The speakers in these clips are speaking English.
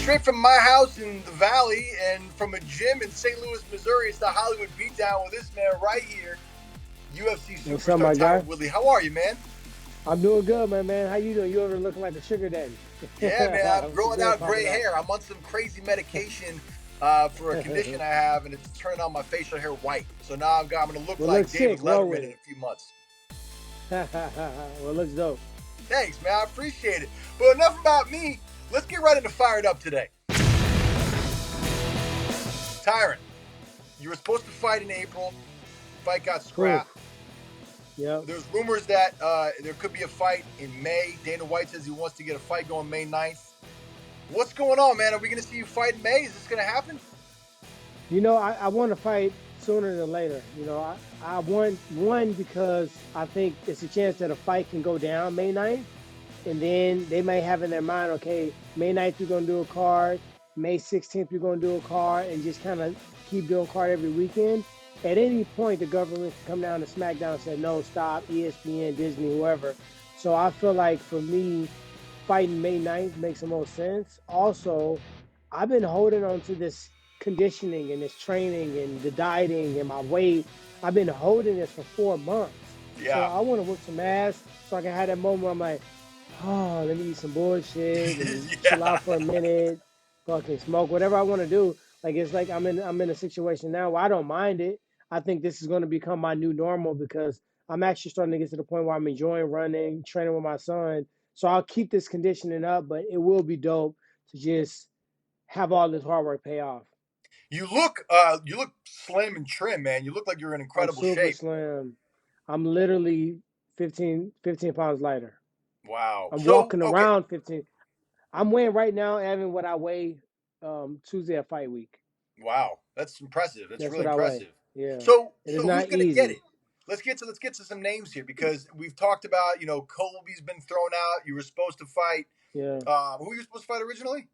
straight from my house in the Valley and from a gym in St. Louis, Missouri. It's the Hollywood Beatdown with this man right here, UFC What's up, superstar my guy? Tyron Woodley. How are you, man? I'm doing good, man. How you doing? You over looking like a sugar daddy? Yeah, man. I'm What's growing good out popping gray off? hair. I'm on some crazy medication for a condition I have, and it's turning on my facial hair white. So now I'm going to look Well, like looks David sick. Roll with Letterman in it. a few months. Well, looks dope. Thanks, man. I appreciate it. But enough about me. Let's get right into Fired Up today. Tyron, you were supposed to fight in April. Fight got scrapped. Yep. There's rumors that there could be a fight in May. Dana White says he wants to get a fight going May 9th. What's going on, man? Are we going to see you fight in May? Is this going to happen? I want to fight sooner than later. I want one because I think it's a chance that a fight can go down May 9th. And then they may have in their mind, okay, May 9th we're going to do a card. May 16th we're going to do a card and just kind of keep doing card every weekend. At any point, the government can come down to SmackDown and say, no, stop, ESPN, Disney, whoever. So I feel like for me, fighting May 9th makes the most sense. Also, I've been holding on to this conditioning and this training and the dieting and my weight. I've been holding this for 4 months. So Yeah. I want to whip some ass so I can have that moment where I'm like, oh, let me eat some bullshit and chill out for a minute, fucking smoke, whatever I want to do. Like it's like I'm in a situation now where I don't mind it. I think this is going to become my new normal because I'm actually starting to get to the point where I'm enjoying running, training with my son. So I'll keep this conditioning up, but it will be dope to just have all this hard work pay off. You look slim and trim, man. You look like you're in I'm incredible super shape. slim. I'm literally 15 pounds lighter. Wow. I'm So, walking okay. around 15. I'm weighing right now, Evan, what I weigh Tuesday at fight week. Wow. That's impressive. That's That's really what I weigh. impressive. Yeah. It is So who's not going to get it? easy. Let's get to some names here because we've talked about, Colby's been thrown out. You were supposed to fight Yeah. who were you supposed to fight originally?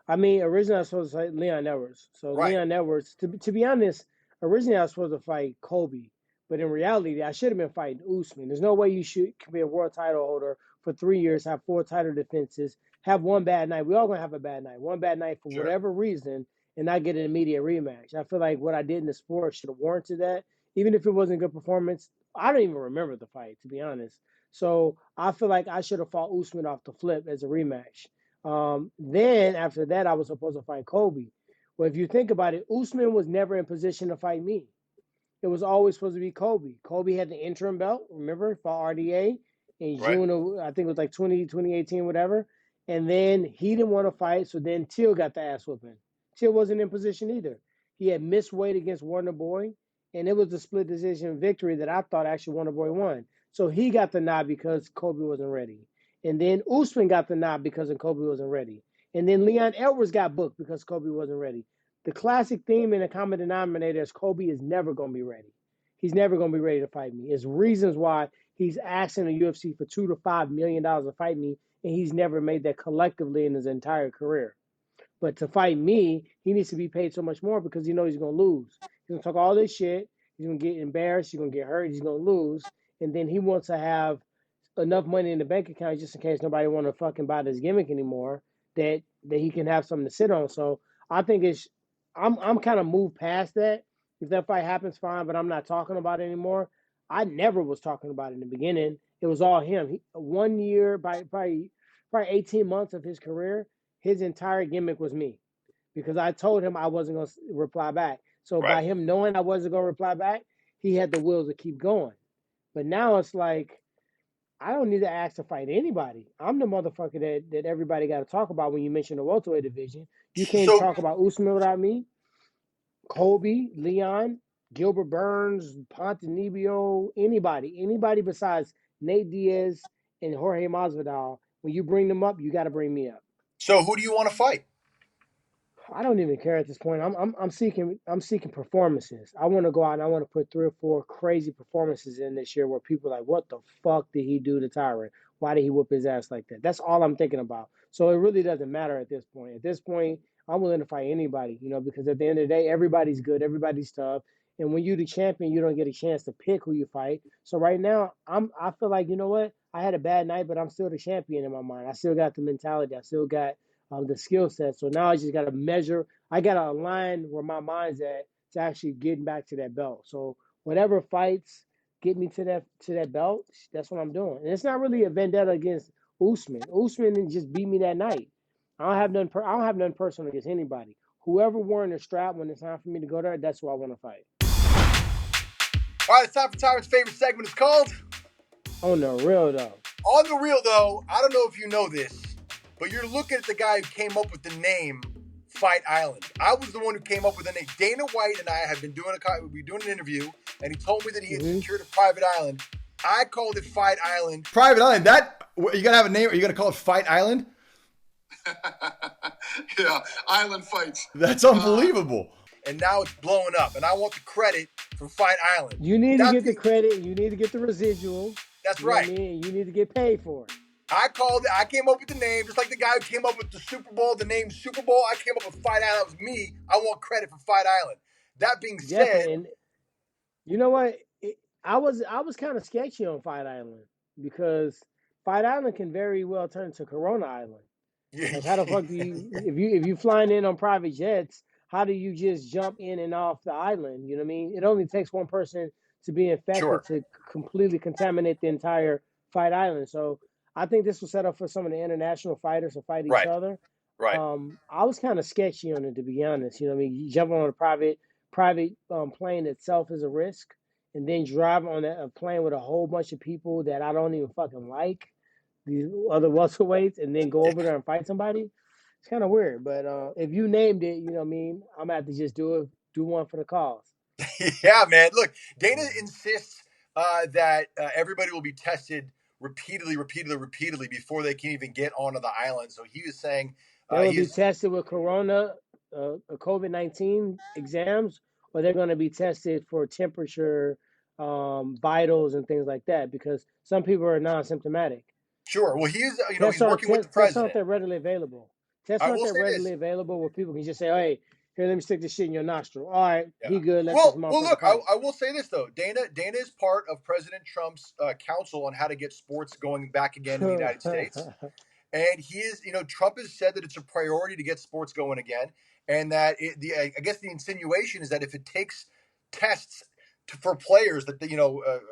I mean, originally I was supposed to fight Leon Edwards. So Right. Leon Edwards, to be honest, originally I was supposed to fight Colby. But in reality, I should have been fighting Usman. There's no way you should be a world title holder for 3 years, have 4 title defenses, have one bad night. We all gonna have a bad night. One bad night for Sure. whatever reason, and not get an immediate rematch. I feel like what I did in the sport should have warranted that. Even if it wasn't a good performance, I don't even remember the fight, to be honest. So I feel like I should have fought Usman off the flip as a rematch. Then after that, I was supposed to fight Kobe. Well, if you think about it, Usman was never in position to fight me. It was always supposed to be Kobe. Kobe had the interim belt, remember, for RDA in Right. June of, I think it was like 2018, whatever. And then he didn't want to fight, so then Till got the ass whooping. Till wasn't in position either. He had missed weight against Wonder Boy, and it was a split decision victory that I thought actually Wonder Boy won. So he got the nod because Kobe wasn't ready. And then Usman got the nod because Kobe wasn't ready. And then Leon Edwards got booked because Kobe wasn't ready. The classic theme and the common denominator is Kobe is never going to be ready. He's never going to be ready to fight me. It's reasons why he's asking the UFC for $2 to $5 million to fight me, and he's never made that collectively in his entire career. But to fight me, he needs to be paid so much more because he knows he's going to lose. He's going to talk all this shit. He's going to get embarrassed. He's going to get hurt. He's going to lose. And then he wants to have enough money in the bank account just in case nobody want to fucking buy this gimmick anymore that he can have something to sit on. So I think I'm kind of moved past that. If that fight happens, fine, but I'm not talking about it anymore. I never was talking about it in the beginning. It was all him. 1 year, by probably 18 months of his career, his entire gimmick was me because I told him I wasn't going to reply back. So Right. by him knowing I wasn't going to reply back, he had the will to keep going. But now it's like I don't need to ask to fight anybody. I'm the motherfucker that everybody got to talk about when you mention the welterweight division. You can't So talk about Usman without me. Kobe, Leon, Gilbert Burns, Ponzinibbio, anybody besides Nate Diaz and Jorge Masvidal. When you bring them up, you got to bring me up. so who do you want to fight? I don't even care at this point. I'm seeking performances. I want to go out and I want to put 3 or 4 crazy performances in this year where people are like, what the fuck did he do to Tyron? Why did he whoop his ass like that? That's all I'm thinking about. So it really doesn't matter at this point. At this point, I'm willing to fight anybody, because at the end of the day, everybody's good, everybody's tough. And when you're the champion, you don't get a chance to pick who you fight. So right now, I feel like, you know what? I had a bad night, but I'm still the champion in my mind. I still got the mentality. I still got the skill set. So now I just got to measure. I got to align where my mind's at to actually getting back to that belt. So whatever fights get me to that belt, that's what I'm doing. And it's not really a vendetta against Usman. Usman just beat me that night. I don't have nothing personal against anybody. Whoever won the strap when it's time for me to go there, that's who I want to fight. All right, it's time for Tyron's favorite segment. It's called On the real though. On the Real, though. I don't know if you know this, but you're looking at the guy who came up with the name Fight Island. I was the one who came up with the name. Dana White and I have been doing an interview, and he told me that he had secured a private island. I called it Fight Island. Private Island. That you gotta have a name. Are you gonna call it Fight Island? Yeah, Island Fights. That's unbelievable. And now it's blowing up, and I want the credit for Fight Island. You need to get the credit. You need to get the residual. That's right. You know what I mean? You need to get paid for it. I came up with the name, just like the guy who came up with the Super Bowl, the name Super Bowl. I came up with Fight Island. That was me. I want credit for Fight Island. That being said, and you know what? I was kind of sketchy on Fight Island because Fight Island can very well turn to Corona Island. Like how the fuck do you if you flying in on private jets, how do you just jump in and off the island? You know what I mean? It only takes one person to be infected to completely contaminate the entire Fight Island. So I think this was set up for some of the international fighters to fight each other. Right. I was kind of sketchy on it, to be honest. You know what I mean? You jump on a private plane itself is a risk, and then drive on a plane with a whole bunch of people that I don't even fucking like, these other welterweights, and then go over there and fight somebody. It's kind of weird. But if you named it, you know what I mean? I'm gonna have to just do one for the cause. Yeah, man. Look, Dana insists that everybody will be tested repeatedly before they can even get onto the island. So he was saying they will be tested with Corona, COVID-19 exams, or they're going to be tested for temperature, vitals, and things like that, because some people are non-symptomatic. Sure. Well, he's working with the president. Tests aren't that readily available. Tests aren't that readily available where people can just say, "Hey, here, let me stick this shit in your nostril." All right, he good. Well, look, I will say this though. Dana is part of President Trump's council on how to get sports going back again in the United States. And he is, Trump has said that it's a priority to get sports going again, and that I guess the insinuation is that if it takes tests for players, that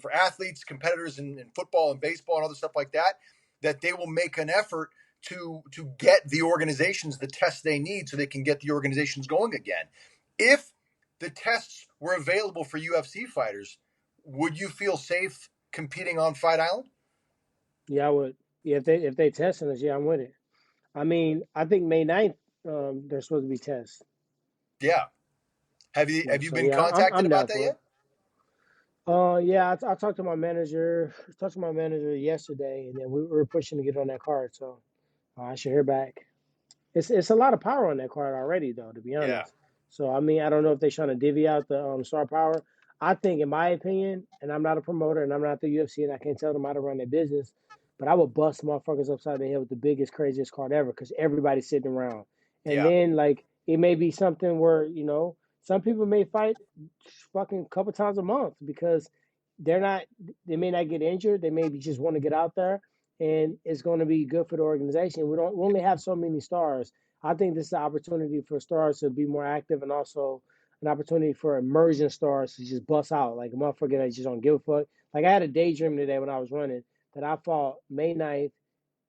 for athletes, competitors in football and baseball and other stuff like that, that they will make an effort to get the organizations the tests they need so they can get the organizations going again. If the tests were available for UFC fighters, would you feel safe competing on Fight Island? Yeah, I would. Yeah, if they testing us, yeah, I'm with it. I mean, I think May 9th, they're supposed to be tests. Yeah. Have you been contacted about that yet? Yeah, I talked to my manager. Yesterday, and then we were pushing to get on that card. So I should hear back. It's a lot of power on that card already, though, to be honest. Yeah. So I mean, I don't know if they're trying to divvy out the star power. I think, in my opinion, and I'm not a promoter, and I'm not the UFC, and I can't tell them how to run their business, but I would bust motherfuckers upside the head with the biggest, craziest card ever, because everybody's sitting around. And then, like, it may be something where, some people may fight fucking a couple times a month because they may not get injured. They maybe just want to get out there, and it's going to be good for the organization. We only have so many stars. I think this is an opportunity for stars to be more active, and also an opportunity for emerging stars to just bust out. Like a motherfucker that just don't give a fuck. Like I had a daydream today when I was running that I fought May 9th,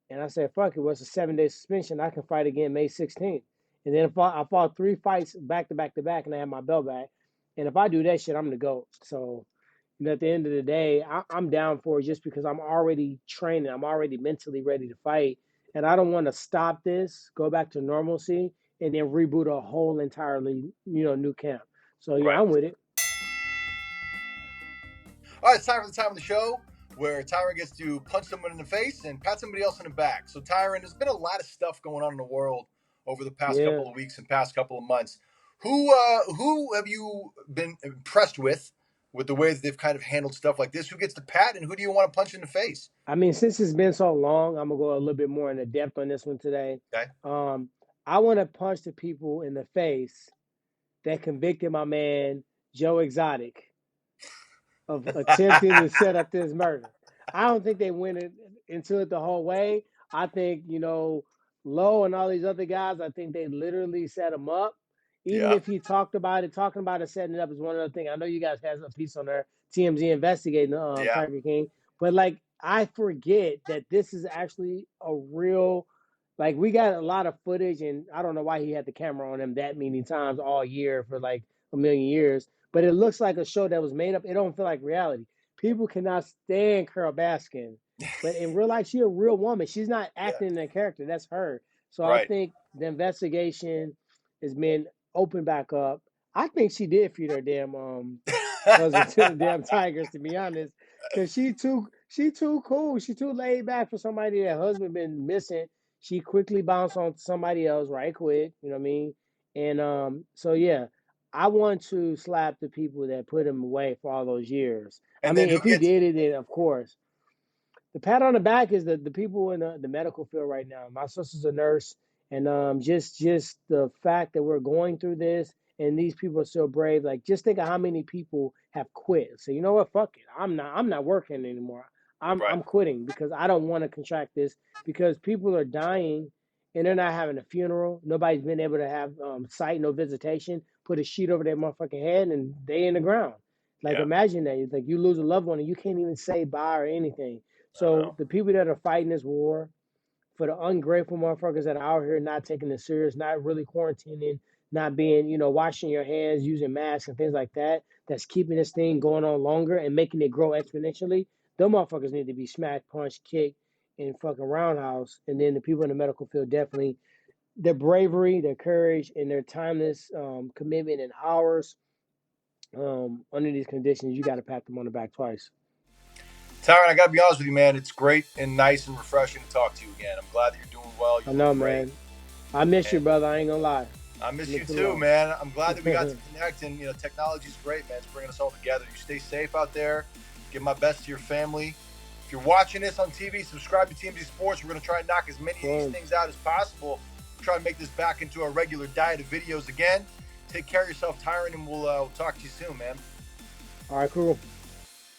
and I said, fuck it, what's a 7-day suspension? I can fight again May 16th. And then I fought 3 fights back to back to back, and I had my belt back. And if I do that shit, I'm the GOAT. So, at the end of the day, I'm down for it just because I'm already training. I'm already mentally ready to fight. And I don't want to stop this, go back to normalcy, and then reboot a whole entirely, new camp. So, yeah, I'm with it. All right, it's time for the time of the show where Tyron gets to punch someone in the face and pat somebody else in the back. So, Tyron, there's been a lot of stuff going on in the world over the past couple of weeks and past couple of months. Who have you been impressed with the way that they've kind of handled stuff like this? Who gets the pat, and who do you want to punch in the face? I mean, since it's been so long, I'm going to go a little bit more into depth on this one today. Okay. I want to punch the people in the face that convicted my man, Joe Exotic, of attempting to set up this murder. I don't think they went into it the whole way. I think, Lowe and all these other guys, I think they literally set him up. Even Yeah. if he talked about it, talking about it, setting it up is one other thing. I know you guys has a piece on there, TMZ investigating Yeah. Tiger King, but like I forget that this is actually a real. Like we got a lot of footage, and I don't know why he had the camera on him that many times all year for like a million years. But it looks like a show that was made up. It don't feel like reality. People cannot stand Carol Baskin. But in real life, she's a real woman. She's not Yeah. acting in a character. That's her. So I Right. think the investigation has been opened back up. I think she did feed her damn husband to the damn tigers, to be honest. Cause she too cool. She too laid back for somebody that husband been missing. She quickly bounced on to somebody else right quick. You know what I mean? And so yeah, I want to slap the people that put him away for all those years. I And then mean, who if he gets? did it, then of course. The pat on the back is the people in the medical field right now. My sister's a nurse, and just the fact that we're going through this and these people are so brave. Like, just think of how many people have quit. So you know what? Fuck it. I'm not working anymore. I'm Right. I'm quitting because I don't want to contract this because people are dying and they're not having a funeral. Nobody's been able to have sight, no visitation. Put a sheet over their motherfucking head and they in the ground. Like Yeah. imagine that. It's like you lose a loved one and you can't even say bye or anything. I So know. the people that are fighting this war, for the ungrateful motherfuckers that are out here not taking it serious, not really quarantining, not being, washing your hands, using masks and things like that, that's keeping this thing going on longer and making it grow exponentially, them motherfuckers need to be smacked, punched, kicked, and fucking roundhouse. And then the people in the medical field definitely, their bravery, their courage, and their timeless commitment and hours under these conditions, you got to pat them on the back twice. Tyron, I gotta be honest with you, man. It's great and nice and refreshing to talk to you again. I'm glad that you're doing well. I You're know, doing great. man. I miss you, And brother. I ain't gonna lie. I miss you Miss you too, love. man. I'm glad that we got to connect. And technology's great, man. It's bringing us all together. You stay safe out there. Give my best to your family. If you're watching this on TV, subscribe to TMZ Sports. We're gonna try and knock as many of these things out as possible. Try and make this back into a regular diet of videos again. Take care of yourself, Tyron, and we'll talk to you soon, man. All right, cool.